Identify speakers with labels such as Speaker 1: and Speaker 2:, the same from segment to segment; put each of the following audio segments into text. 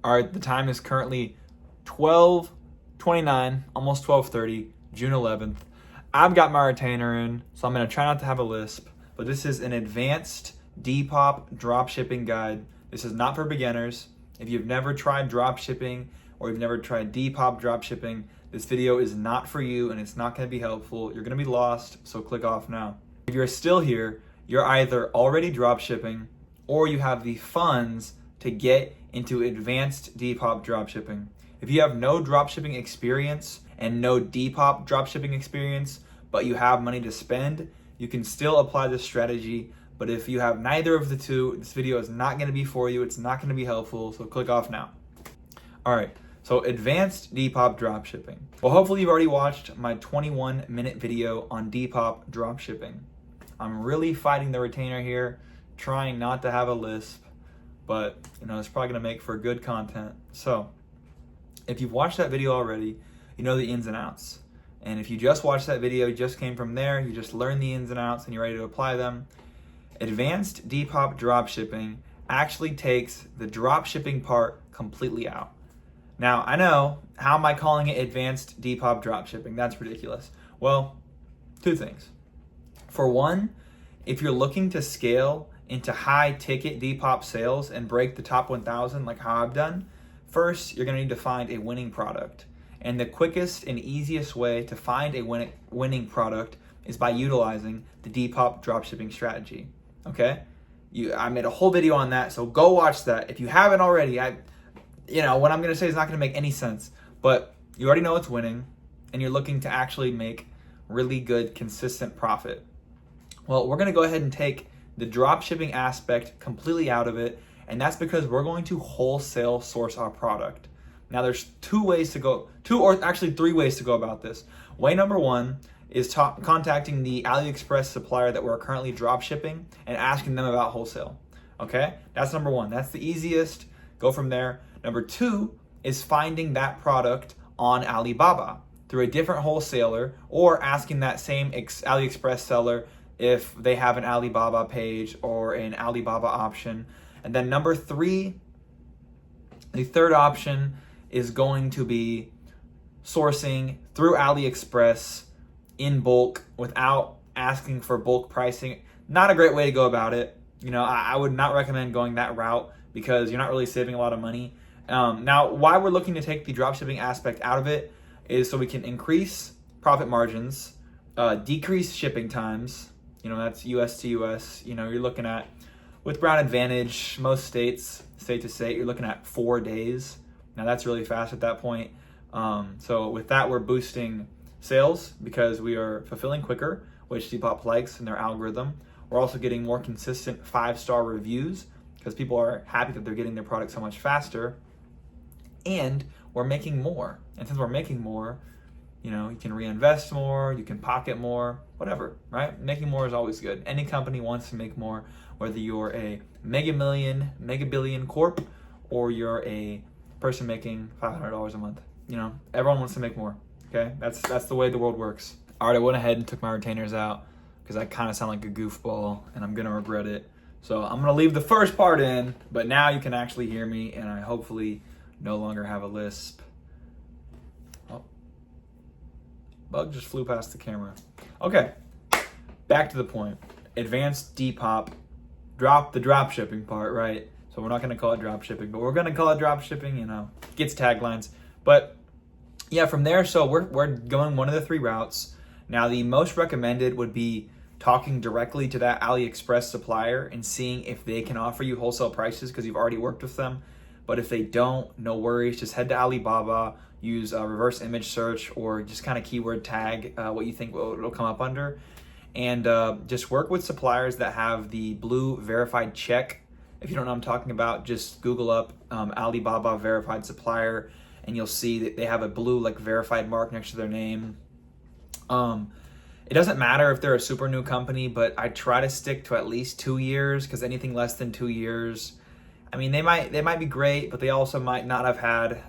Speaker 1: All right, the time is currently 12:29, almost 12:30, June 11th. I've got my retainer in, so I'm gonna try not to have a lisp, but this is an advanced Depop dropshipping guide. This is not for beginners. If you've never tried dropshipping or you've never tried Depop dropshipping, this video is not for you and it's not gonna be helpful. You're gonna be lost, so click off now. If you're still here, you're either already dropshipping or you have the funds to get into advanced Depop dropshipping. If you have no dropshipping experience and no Depop dropshipping experience, but you have money to spend, you can still apply this strategy. But if you have neither of the two, this video is not gonna be for you. It's not gonna be helpful, so click off now. All right, so advanced Depop dropshipping. Well, hopefully you've already watched my 21-minute video on Depop dropshipping. I'm really fighting the retainer here, trying not to have a lisp, but it's probably gonna make for good content. So if you've watched that video already, you know the ins and outs. And if you just watched that video, you just came from there, you just learned the ins and outs and you're ready to apply them. Advanced Depop dropshipping actually takes the dropshipping part completely out. Now, I know, how am I calling it advanced Depop dropshipping? That's ridiculous. Well, two things. For one, if you're looking to scale into high ticket Depop sales and break the top 1,000 like how I've done, first, you're gonna need to find a winning product. And the quickest and easiest way to find a winning product is by utilizing the Depop dropshipping strategy. Okay, I made a whole video on that, so go watch that. If you haven't already, what I'm gonna say is not gonna make any sense, but you already know it's winning, and you're looking to actually make really good, consistent profit. Well, we're gonna go ahead and take the dropshipping aspect completely out of it, and that's because we're going to wholesale source our product. Now, there's three ways to go about this. Way number one is contacting the AliExpress supplier that we're currently drop shipping and asking them about wholesale. Okay, that's number one. That's the easiest. Go from there. Number two is finding that product on Alibaba through a different wholesaler or asking that same AliExpress seller if they have an Alibaba page or an Alibaba option. And then number three, the third option is going to be sourcing through AliExpress in bulk without asking for bulk pricing. Not a great way to go about it. I would not recommend going that route because you're not really saving a lot of money. Now, why we're looking to take the dropshipping aspect out of it is so we can increase profit margins, decrease shipping times. That's US to US. You're looking at, with Brown Advantage, most states, state to state, you're looking at 4 days. Now that's really fast at that point. So with that, we're boosting sales because we are fulfilling quicker, which Depop likes in their algorithm. We're also getting more consistent 5-star reviews because people are happy that they're getting their product so much faster. And we're making more. And since we're making more, you can reinvest more, you can pocket more, whatever, right? Making more is always good. Any company wants to make more, whether you're a mega million, mega billion corp, or you're a person making $500 a month. Everyone wants to make more. Okay, that's the way the world works. All right, I went ahead and took my retainers out because I kind of sound like a goofball and I'm gonna regret it. So I'm gonna leave the first part in, but now you can actually hear me and I hopefully no longer have a lisp. Oh, bug just flew past the camera. Okay, back to the point. Advanced Depop, drop the drop shipping part, right? So we're not gonna call it drop shipping, but we're gonna call it drop shipping, gets taglines. But yeah, from there, so we're going one of the three routes. Now, the most recommended would be talking directly to that AliExpress supplier and seeing if they can offer you wholesale prices because you've already worked with them. But if they don't, no worries. Just head to Alibaba, use a reverse image search or just kind of keyword tag what you think it'll come up under. And just work with suppliers that have the blue verified check. If you don't know what I'm talking about, just Google up Alibaba verified supplier and you'll see that they have a blue verified mark next to their name. It doesn't matter if they're a super new company, but I try to stick to at least 2 years because anything less than 2 years, they might be great, but they also might not have had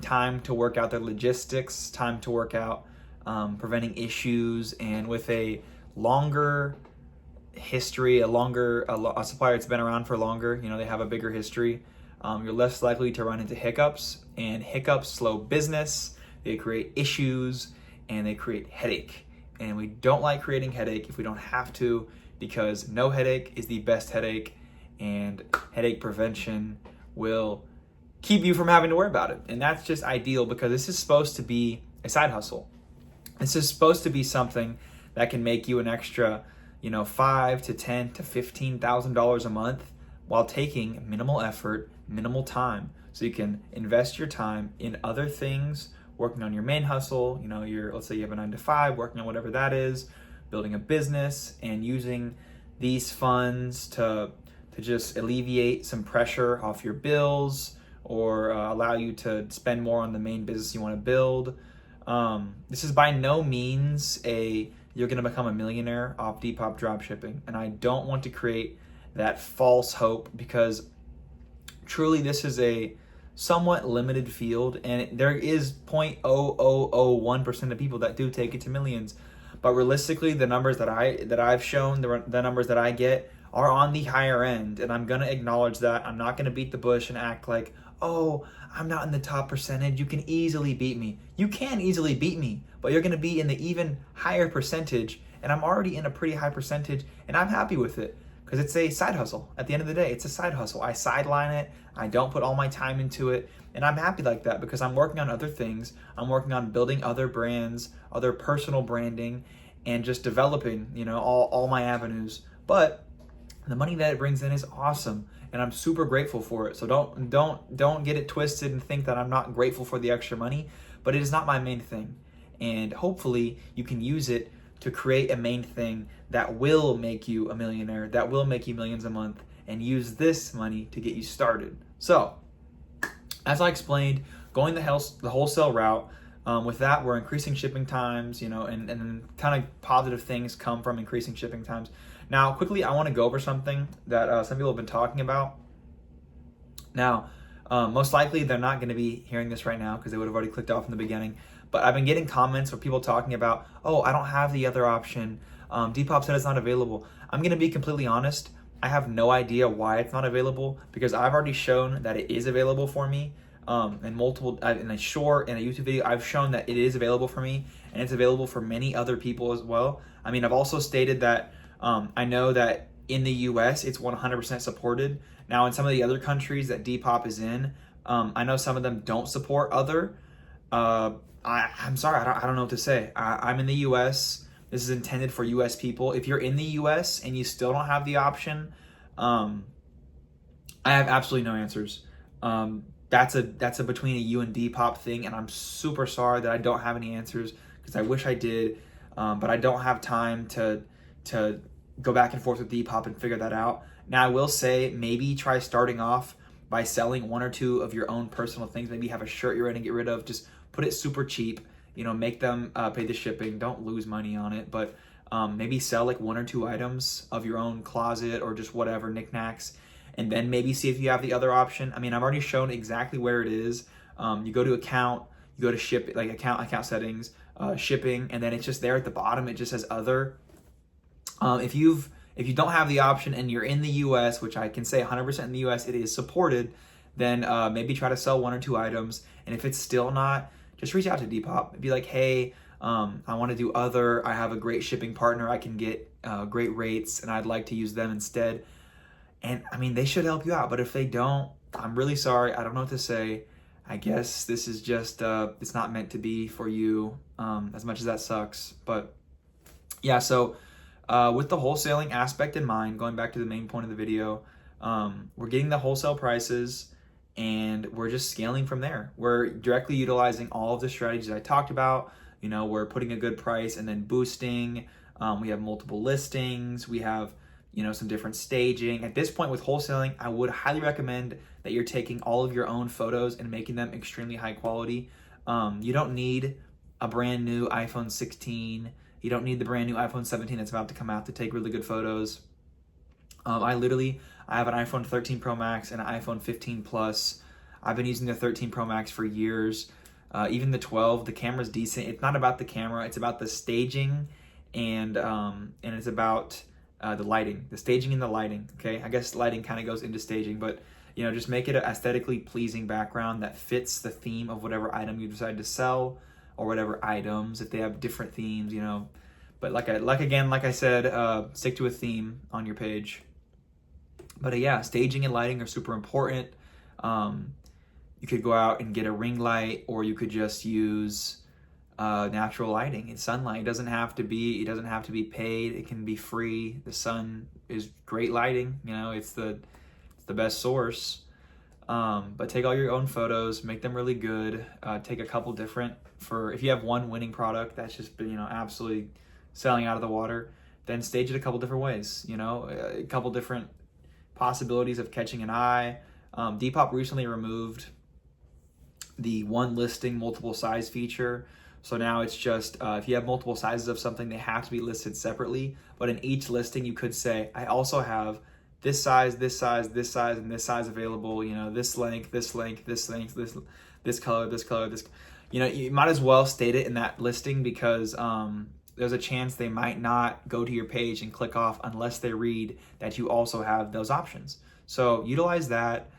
Speaker 1: time to work out their logistics, time to work out preventing issues, and with a longer history, a supplier that's been around for longer, they have a bigger history. you're less likely to run into hiccups, and hiccups slow business, they create issues, and they create headache. And we don't like creating headache if we don't have to, because no headache is the best headache, and headache prevention will keep you from having to worry about it. And that's just ideal, because this is supposed to be a side hustle. This is supposed to be something that can make you an extra, $5,000 to $10,000 to $15,000 a month, while taking minimal effort, minimal time. So you can invest your time in other things, working on your main hustle, let's say you have a 9 to 5, working on whatever that is, building a business, and using these funds to just alleviate some pressure off your bills, or allow you to spend more on the main business you want to build. This is by no means you're going to become a millionaire off Depop dropshipping. And I don't want to create that false hope, because truly this is a somewhat limited field, and there is 0.0001% of people that do take it to millions. But realistically, the numbers that I've shown, the numbers that I get are on the higher end, and I'm gonna acknowledge that. I'm not gonna beat the bush and act like, oh, I'm not in the top percentage, you can easily beat me. You can easily beat me, but you're gonna be in the even higher percentage, and I'm already in a pretty high percentage, and I'm happy with it, because it's a side hustle. At the end of the day, it's a side hustle. I sideline it, I don't put all my time into it, and I'm happy like that, because I'm working on other things. I'm working on building other brands, other personal branding, and just developing, all my avenues. But the money that it brings in is awesome, and I'm super grateful for it. So don't get it twisted and think that I'm not grateful for the extra money, but it is not my main thing. And hopefully you can use it to create a main thing that will make you a millionaire, that will make you millions a month, and use this money to get you started. So, as I explained, going the wholesale route, with that, we're increasing shipping times, and kind of positive things come from increasing shipping times. Now, quickly, I want to go over something that some people have been talking about. Now, most likely they're not going to be hearing this right now, because they would have already clicked off in the beginning. But I've been getting comments where people talking about, oh, I don't have the other option. Depop said it's not available. I'm going to be completely honest. I have no idea why it's not available, because I've already shown that it is available for me. In a short and a YouTube video, I've shown that it is available for me, and it's available for many other people as well. I mean, I've also stated that I know that in the US it's 100% supported. Now, in some of the other countries that Depop is in, I know some of them don't support other. I'm sorry, I don't know what to say. I'm in the US. This is intended for US people. If you're in the US and you still don't have the option, I have absolutely no answers. That's a between a you and Depop thing, and I'm super sorry that I don't have any answers, because I wish I did, but I don't have time to go back and forth with Depop and figure that out. Now, I will say, maybe try starting off by selling one or two of your own personal things. Maybe have a shirt you're ready to get rid of, just put it super cheap, make them pay the shipping, don't lose money on it, but maybe sell like one or two items of your own closet, or just whatever, knickknacks, and then maybe see if you have the other option. I mean, I've already shown exactly where it is. You go to account, you go to ship, like account settings, shipping, and then it's just there at the bottom. It just says other. If you don't have the option and you're in the US, which I can say 100% in the US, it is supported, then maybe try to sell one or two items. And if it's still not, just reach out to Depop and be like, hey, I want to do other. I have a great shipping partner. I can get great rates, and I'd like to use them instead. And I mean, they should help you out. But if they don't, I'm really sorry. I don't know what to say. I guess this is just, it's not meant to be for you, as much as that sucks. But yeah, so with the wholesaling aspect in mind, going back to the main point of the video, we're getting the wholesale prices, and we're just scaling from there. We're directly utilizing all of the strategies I talked about. We're putting a good price and then boosting. We have multiple listings. We have, some different staging. At this point with wholesaling, I would highly recommend that you're taking all of your own photos and making them extremely high quality. You don't need a brand new iPhone 16. You don't need the brand new iPhone 17 that's about to come out to take really good photos. I have an iPhone 13 Pro Max and an iPhone 15 Plus. I've been using the 13 Pro Max for years. Even the 12, the camera's decent. It's not about the camera, it's about the staging, and it's about the lighting. The staging and the lighting, okay? I guess lighting kind of goes into staging, but You know, just make it an aesthetically pleasing background that fits the theme of whatever item you decide to sell, or whatever items, if they have different themes, you know. But like I said, stick to a theme on your page. But yeah, staging and lighting are super important. You could go out and get a ring light, or you could just use natural lighting and sunlight. It doesn't have to be paid. It can be free. The sun is great lighting. You know, it's the best source. But take all your own photos, make them really good. Take a couple different, if you have one winning product that's just been, you know, absolutely selling out of the water, then stage it a couple different ways, you know, a couple different possibilities of catching an eye. Depop recently removed the one listing multiple size feature. So now it's just, if you have multiple sizes of something, they have to be listed separately. But in each listing, you could say, I also have this size, this size, this size, and this size available, you know, this length, this length, this length, this color, this color, this, you know, you might as well state it in that listing, because there's a chance they might not go to your page and click off unless they read that you also have those options. So utilize that.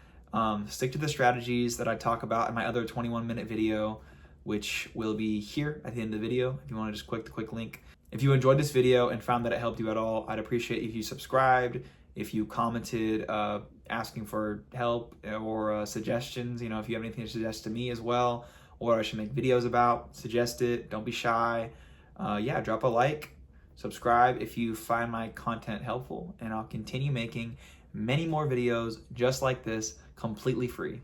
Speaker 1: Stick to the strategies that I talk about in my other 21-minute video, which will be here at the end of the video if you want to just click the quick link. If you enjoyed this video and found that it helped you at all, I'd appreciate if you subscribed, if you commented asking for help or suggestions. You know, if you have anything to suggest to me as well, or what I should make videos about, suggest it. Don't be shy. Yeah, drop a like, subscribe if you find my content helpful, and I'll continue making many more videos just like this, completely free.